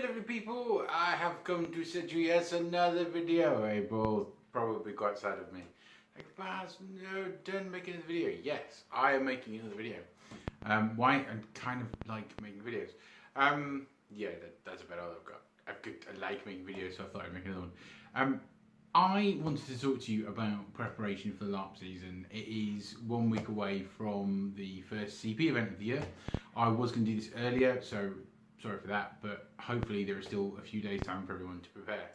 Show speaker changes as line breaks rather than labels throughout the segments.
lovely people, I have come to send you yet another video. April probably quite sad of me. Like, Baz, no, don't make another video. Yes, I am making another video. Why? I kind of like making videos. Yeah, that's about all I've got. I like making videos, so I thought I'd make another one. I wanted to talk to you about preparation for the LARP season. It is 1 week away from the first CP event of the year. I was going to do this earlier, so sorry for that, but hopefully there is still a few days time for everyone to prepare.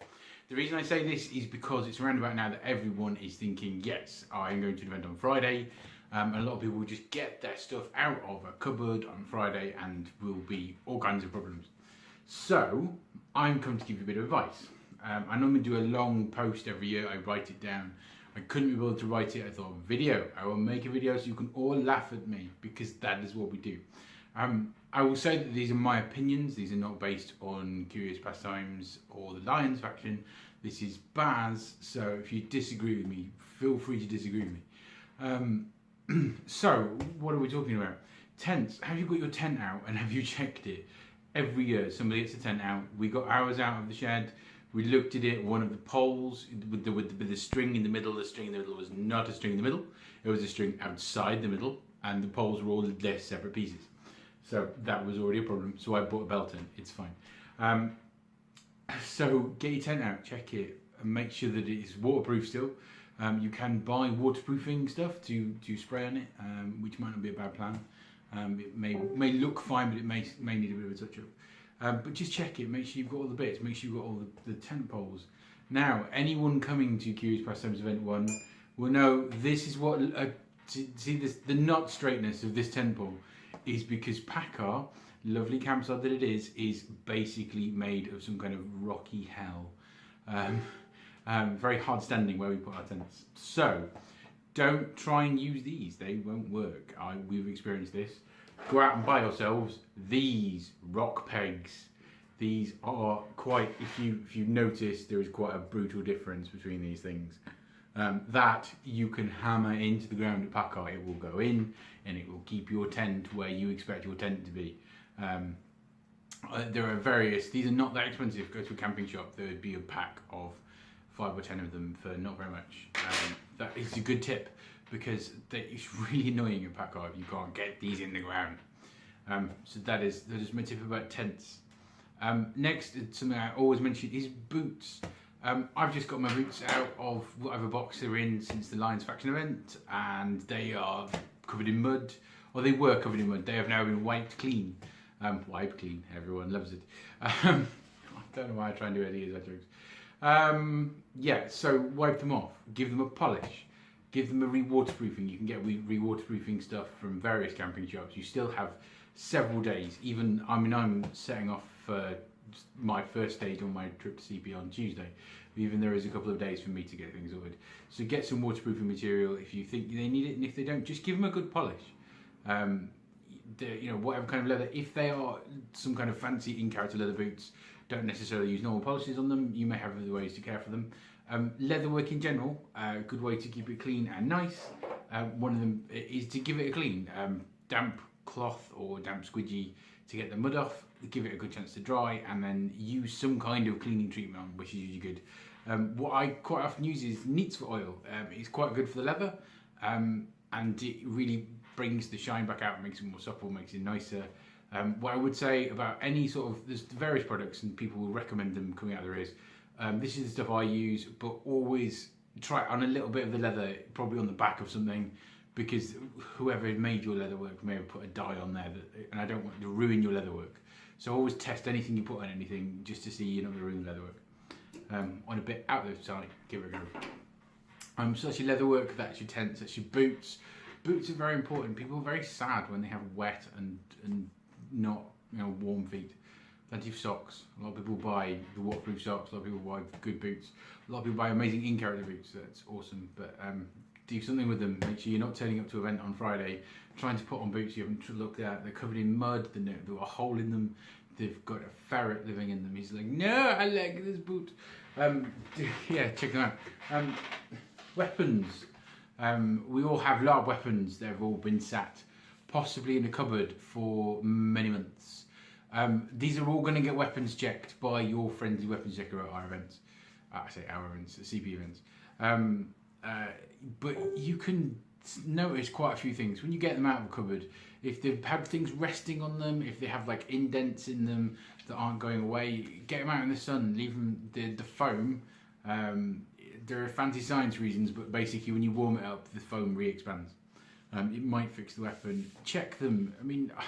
The reason I say this is because it's around about now that everyone is thinking, yes, I'm going to an event on Friday, and a lot of people will just get their stuff out of a cupboard on Friday and will be all kinds of problems. So I'm coming to give you a bit of advice. I normally do a long post every year, I write it down. I couldn't be able to write it, I thought video. I will make a video so you can all laugh at me, because that is what we do. I will say that these are my opinions, these are not based on Curious Pastimes or the Lions faction. This is Baz, so if you disagree with me, feel free to disagree with me. So, what are we talking about? Tents. Have you got your tent out and have you checked it? Every year somebody gets a tent out, we got ours out of the shed, we looked at it, one of the poles with the string in the middle, the string in the middle was not a string in the middle, it was a string outside the middle, and the poles were all their separate pieces. So that was already a problem, so I bought a belt in, it's fine. So get your tent out, check it, and make sure that it is waterproof still. You can buy waterproofing stuff to spray on it, which might not be a bad plan. It may look fine, but it may need a bit of a touch up. But just check it, make sure you've got all the bits, make sure you've got all the tent poles. Now, anyone coming to Curious Pastimes Event 1 will know this is what, see this, the not straightness of this tent pole is because Packar, lovely campsite that it is basically made of some kind of rocky hell. Very hard standing where we put our tents. So, don't try and use these, they won't work. We've experienced this. Go out and buy yourselves these rock pegs. These are quite, if you notice, there is quite a brutal difference between these things. That you can hammer into the ground at Packar, it will go in and it will keep your tent where you expect your tent to be. There are various, these are not that expensive. Go to a camping shop, there would be a pack of 5 or 10 of them for not very much. That is a good tip, because it's really annoying at Packar if you can't get these in the ground. So that is my tip about tents. Next, something I always mention is boots. I've just got my boots out of whatever box they're in since the Lions faction event, and they are covered in mud, or they were covered in mud. They have now been wiped clean. Wiped clean, everyone loves it. I don't know why I try and do any of those jokes. Yeah, so wipe them off, give them a polish, give them a re-waterproofing. You can get re-waterproofing stuff from various camping shops. You still have several days. Even, I mean, I'm setting off for my first stage on my trip to CP on Tuesday. Even there is a couple of days for me to get things ordered. So get some waterproofing material if you think they need it, and if they don't, just give them a good polish. You know, whatever kind of leather. If they are some kind of fancy in-character leather boots, don't necessarily use normal polishes on them. You may have other ways to care for them. Leatherwork in general, a good way to keep it clean and nice. One of them is to give it a clean. Damp cloth or damp squidgy to get the mud off, give it a good chance to dry, and then use some kind of cleaning treatment on, which is usually good. What I quite often use is neats for oil. It's quite good for the leather, and it really brings the shine back out, makes it more supple, makes it nicer. What I would say about any sort of, there's various products and people will recommend them coming out of their ears. This is the stuff I use, but always try it on a little bit of the leather, probably on the back of something, because whoever made your leatherwork may have put a dye on there, and I don't want to ruin your leatherwork. So always test anything you put on anything, just to see you're not going to ruin the leatherwork. On a bit out the side, give it a go. So that's your leatherwork, that's your tents, that's your boots. Boots are very important. People are very sad when they have wet and not, you know, warm feet. Plenty of socks. A lot of people buy the waterproof socks. A lot of people buy good boots. A lot of people buy amazing in-character boots. That's awesome. But do something with them. Make sure you're not turning up to an event on Friday trying to put on boots you haven't looked at. They're covered in mud. There's a hole in them. They've got a ferret living in them. He's like, no, I like this boot. Yeah, check them out. Weapons. We all have a lot of weapons that have all been sat, possibly in a cupboard for many months. These are all going to get weapons checked by your friendly weapons checker at our events. I say our events, CP events. But you can notice quite a few things when you get them out of the cupboard. If they've had things resting on them, if they have like indents in them that aren't going away, get them out in the sun. Leave them the foam. There are fancy science reasons, but basically when you warm it up, the foam re-expands. It might fix the weapon. Check them. I mean, I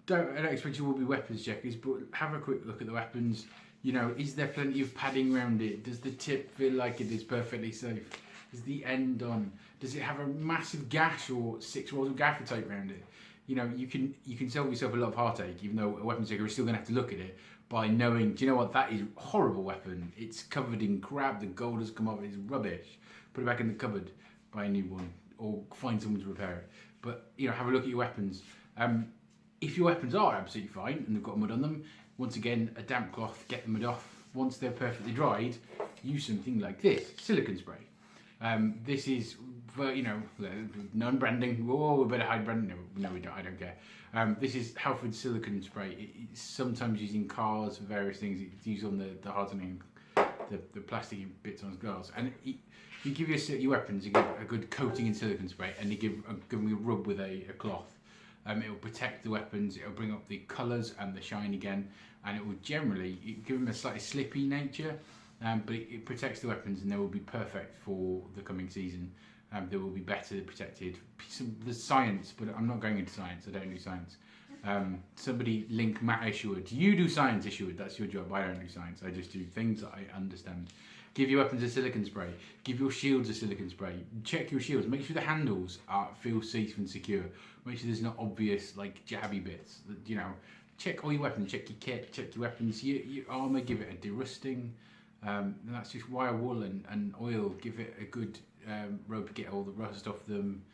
don't expect you will be weapons checkers, but have a quick look at the weapons. You know, is there plenty of padding around it? Does the tip feel like it is perfectly safe? Is the end on? Does it have a massive gash or 6 rolls of gaffer tape around it? You know, you can save yourself a lot of heartache, even though a weapons checker is still going to have to look at it by knowing, do you know what, that is a horrible weapon. It's covered in crap, the gold has come off, it's rubbish. Put it back in the cupboard, buy a new one, or find someone to repair it. But, you know, have a look at your weapons. If your weapons are absolutely fine and they've got mud on them, once again, a damp cloth, get the mud off. Once they're perfectly dried, use something like this, silicone spray. This is, you know, non-branding. Oh, we better hide branding. No, we don't. I don't care. This is Halford silicone spray. It's sometimes used in cars for various things. It's used on the hardening, the plastic bits on glass. And you give your weapons, you give a good coating in silicone spray, and you give them a rub with a cloth. It will protect the weapons. It will bring up the colours and the shine again, and it will generally give them a slightly slippy nature. But it protects the weapons, and they will be perfect for the coming season. They will be better protected. There's science, but I'm not going into science. I don't do science. Somebody link Matt Isherwood. You do science, Isherwood. That's your job. I don't do science. I just do things that I understand. Give your weapons a silicone spray. Give your shields a silicone spray. Check your shields. Make sure the handles feel safe and secure. Make sure there's not obvious like jabby bits. You know, check all your weapons. Check your kit. Check your weapons. Your armour. Give it a derusting. And that's just wire wool and oil. Give it a good rub to get all the rust off them.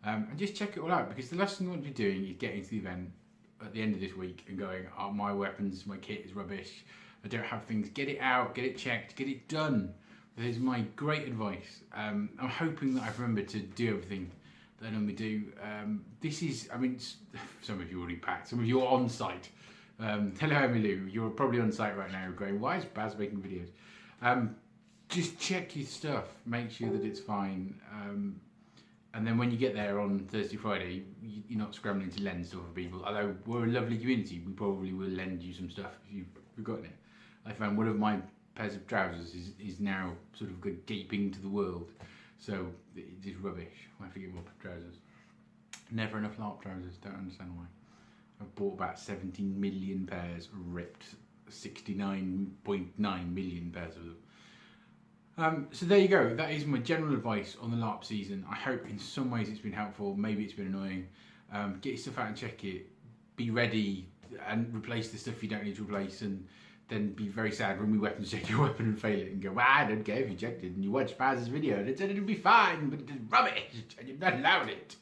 And just check it all out, because the last thing you want to be doing is getting to the event at the end of this week and going, oh, my weapons, my kit is rubbish. I don't have things. Get it out, get it checked, get it done. That is my great advice. I'm hoping that I've remembered to do everything that I normally do. This is, I mean, some of you already packed, some of you are on site. Hello, Emily. You're probably on site right now going, why is Baz making videos? Just check your stuff, make sure that it's fine. And then when you get there on Thursday, Friday, you're not scrambling to lend stuff for people. Although we're a lovely community, we probably will lend you some stuff if you've forgotten it. I found one of my pairs of trousers is now sort of gaping to the world. So it is rubbish. I have to get more trousers. Never enough LARP trousers, don't understand why. I've bought about 17 million pairs, ripped 69.9 million pairs of them. So there you go. That is my general advice on the LARP season. I hope in some ways it's been helpful. Maybe it's been annoying. Get your stuff out and check it. Be ready and replace the stuff you don't need to replace, and then be very sad when we weapons check your weapon and fail it and go, well, I don't care if you checked it and you watched Baz's video and it said it'd be fine, but it's rubbish and you're not allowed it.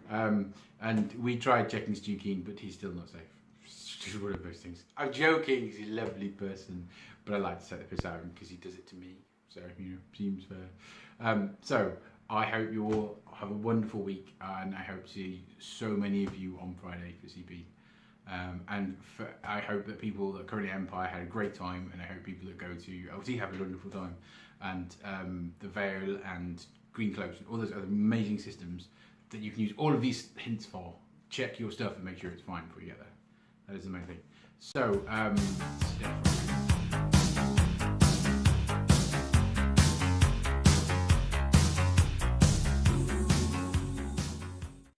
And we tried checking Stu Keen, but he's still not safe. It's just one of those things. I'm joking, he's a lovely person, but I like to set the piss out of him because he does it to me. So, you know, seems fair. So, I hope you all have a wonderful week, and I hope to see so many of you on Friday for CP. I hope that people that are currently at Empire had a great time, and I hope people that go to LT have a wonderful time. And the Veil and Green Cloaks and all those other amazing systems that you can use all of these hints for. Check your stuff and make sure it's fine before you get there. That is the main thing. So, stay